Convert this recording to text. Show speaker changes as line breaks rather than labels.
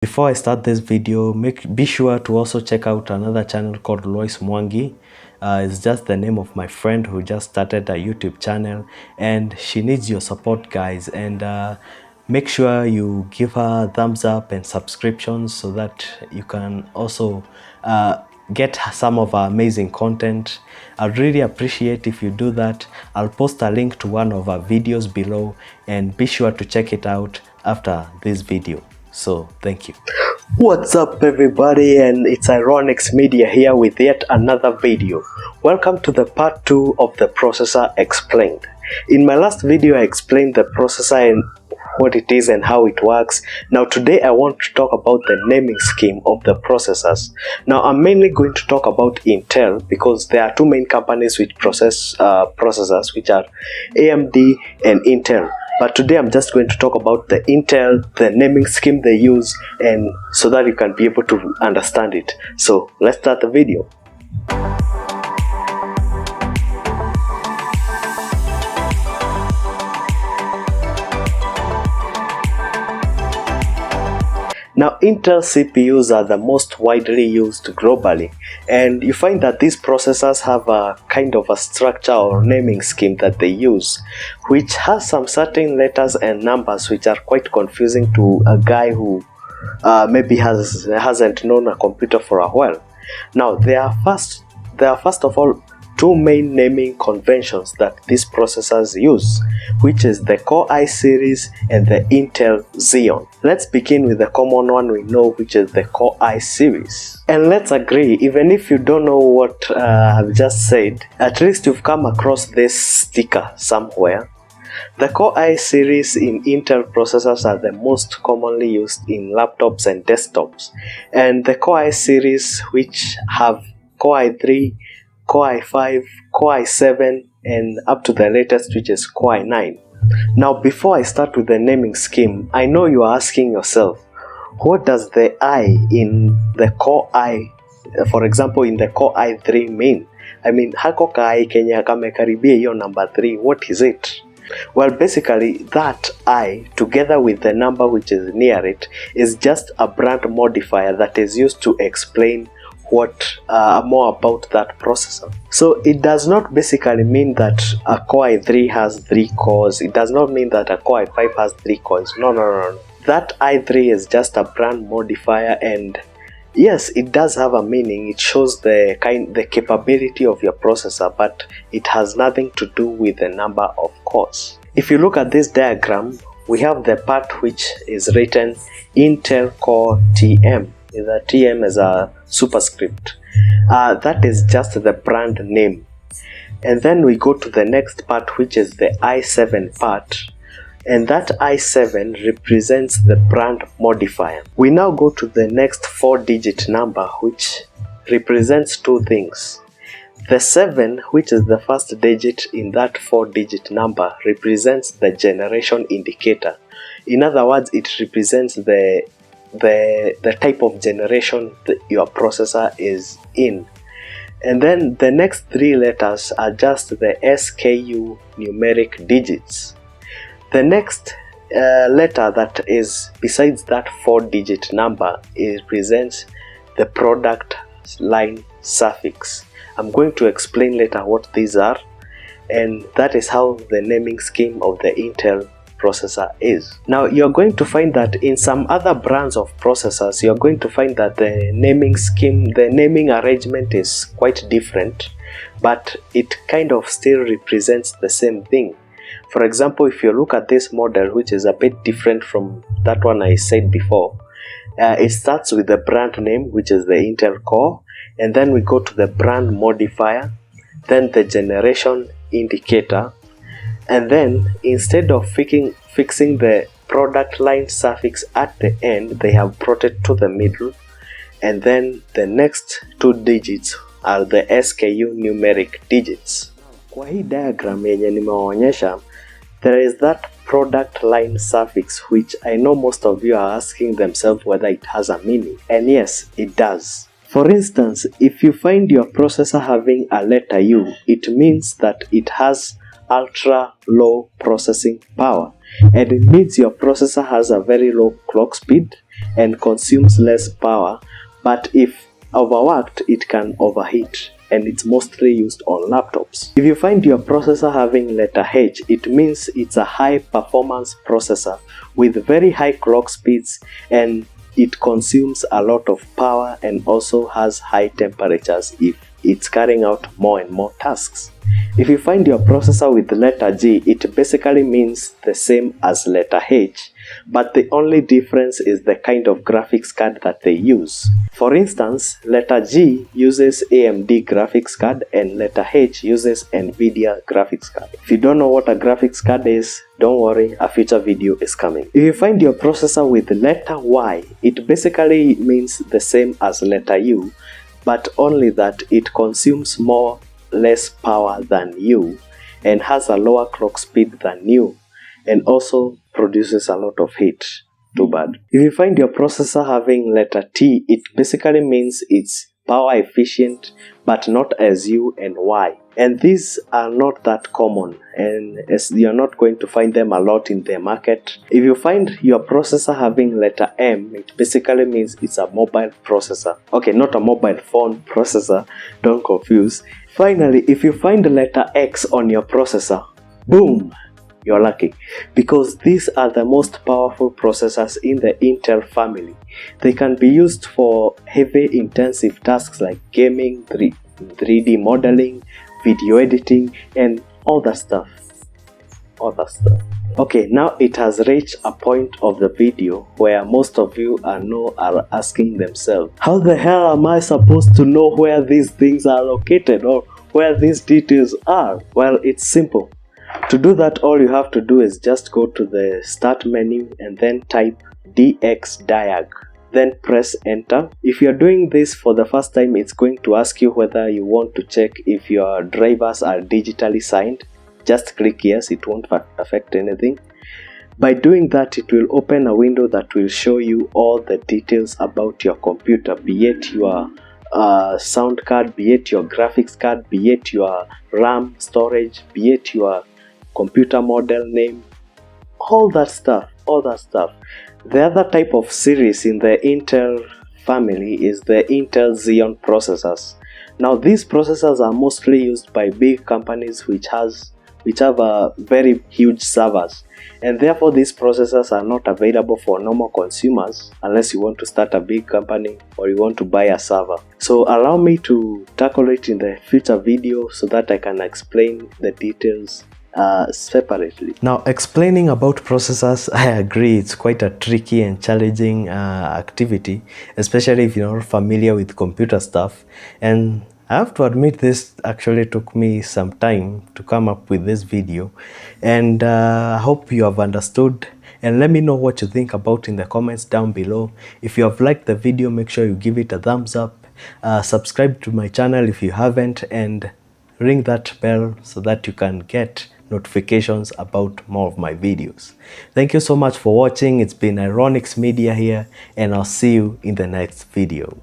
Before I start this video, be sure to also check out another channel called Loise Mwangi. It's just the name of my friend who just started a YouTube channel, and she needs your support, guys. And make sure you give her a thumbs up and subscriptions so that you can also get some of our amazing content. I'd really appreciate if you do that. I'll post a link to one of our videos below, and be sure to check it out after this video. So thank you. What's up everybody, and it's iRONiX Media here with yet another video. Welcome to the part 2 of the processor explained. In my last video I explained the processor and what it is and how it works. Now today I want to talk about the naming scheme of the processors. Now I'm mainly going to talk about Intel because there are two main companies which process processors, which are AMD and Intel. But today I'm just going to talk about the Intel, the naming scheme they use, and so that you can be able to understand it. So let's start the video. Now, Intel CPUs are the most widely used globally, and you find that these processors have a kind of a structure or naming scheme that they use, which has some certain letters and numbers which are quite confusing to a guy who maybe hasn't known a computer for a while. Now, there are first of all two main naming conventions that these processors use, which is the Core I series and the Intel Xeon. Let's begin with the common one we know, which is the Core I series. And let's agree, even if you don't know what I've just said, at least you've come across this sticker somewhere. The Core I series in Intel processors are the most commonly used in laptops and desktops. And the Core I series, which have Core i3, Core i5, Core i7, and up to the latest, which is Core i9. Now, before I start with the naming scheme, I know you are asking yourself, what does the I in the Core I, for example, in the Core i3 mean? I mean, hako ka I kenya kamekaribia hiyo number 3, what is it? Well, basically, that I, together with the number which is near it, is just a brand modifier that is used to explain what more about that processor. So it does not basically mean that a Core i3 has 3 cores. It does not mean that a Core i5 has 3 cores. No. That i3 is just a brand modifier, and yes, it does have a meaning. It shows the capability of your processor, but it has nothing to do with the number of cores. If you look at this diagram, we have the part which is written Intel Core TM. The TM is a superscript. That is just the brand name. And then we go to the next part, which is the i7 part. And that i7 represents the brand modifier. We now go to the next 4-digit number, which represents two things. The 7, which is the first digit in that 4-digit number, represents the generation indicator. In other words, it represents the type of generation that your processor is in. And then the next 3 letters are just the SKU numeric digits. The next letter that is besides that 4-digit number, it represents the product line suffix. I'm going to explain later what these are, and that is how the naming scheme of the Intel processor is. Now you're going to find that in some other brands of processors, you're going to find that the naming scheme, the naming arrangement is quite different, but it kind of still represents the same thing. For example, if you look at this model, which is a bit different from that one I said before, it starts with the brand name, which is the Intel Core, and then we go to the brand modifier, then the generation indicator, and then instead of fixing the product line suffix at the end, they have brought it to the middle, and then the next 2 digits are the SKU numeric digits. Kwa hii diagram yenye nimewaonyesha, there is that product line suffix, which I know most of you are asking themselves whether it has a meaning, and yes, it does. For instance, if you find your processor having a letter U, it means that it has ultra low processing power, and it means your processor has a very low clock speed and consumes less power, but if overworked it can overheat, and it's mostly used on laptops. If you find your processor having letter H, it means it's a high performance processor with very high clock speeds, and it consumes a lot of power and also has high temperatures if it's carrying out more and more tasks. If you find your processor with letter G, it basically means the same as letter H, but the only difference is the kind of graphics card that they use. For instance, letter G uses AMD graphics card and letter H uses NVIDIA graphics card. If you don't know what a graphics card is, don't worry, a future video is coming. If you find your processor with letter Y, it basically means the same as letter U, but only that it consumes less power than U and has a lower clock speed than U, and also produces a lot of heat. Too bad. If you find your processor having letter T, it basically means it's power efficient but not as U and Y, and these are not that common, and as you're not going to find them a lot in the market. If you find your processor having letter M, it basically means it's a mobile processor. Okay, not a mobile phone processor, don't confuse. Finally, if you find the letter X on your processor, boom, you're lucky, because these are the most powerful processors in the Intel family. They can be used for heavy intensive tasks like gaming, 3D modeling, video editing, and all that stuff. Okay, now it has reached a point of the video where most of you are asking themselves, how the hell am I supposed to know where these things are located or where these details are? Well, it's simple. To do that, all you have to do is just go to the start menu and then type dxdiag, then press enter. If you're doing this for the first time, it's going to ask you whether you want to check if your drivers are digitally signed. Just click yes, it won't affect anything. By doing that, it will open a window that will show you all the details about your computer, be it your sound card, be it your graphics card, be it your RAM storage, be it your computer model name, all that stuff. The other type of series in the Intel family is the Intel Xeon processors. Now these processors are mostly used by big companies which have a very huge servers, and therefore these processors are not available for normal consumers unless you want to start a big company or you want to buy a server. So allow me to tackle it in the future video so that I can explain the details separately. Now, explaining about processors, I agree it's quite a tricky and challenging activity, especially if you're not familiar with computer stuff, and I have to admit this actually took me some time to come up with this video, and I hope you have understood, and let me know what you think about in the comments down below. If you have liked the video, make sure you give it a thumbs up, subscribe to my channel if you haven't, and ring that bell so that you can get notifications about more of my videos. Thank you so much for watching. It's been iRONiX Media here, and I'll see you in the next video.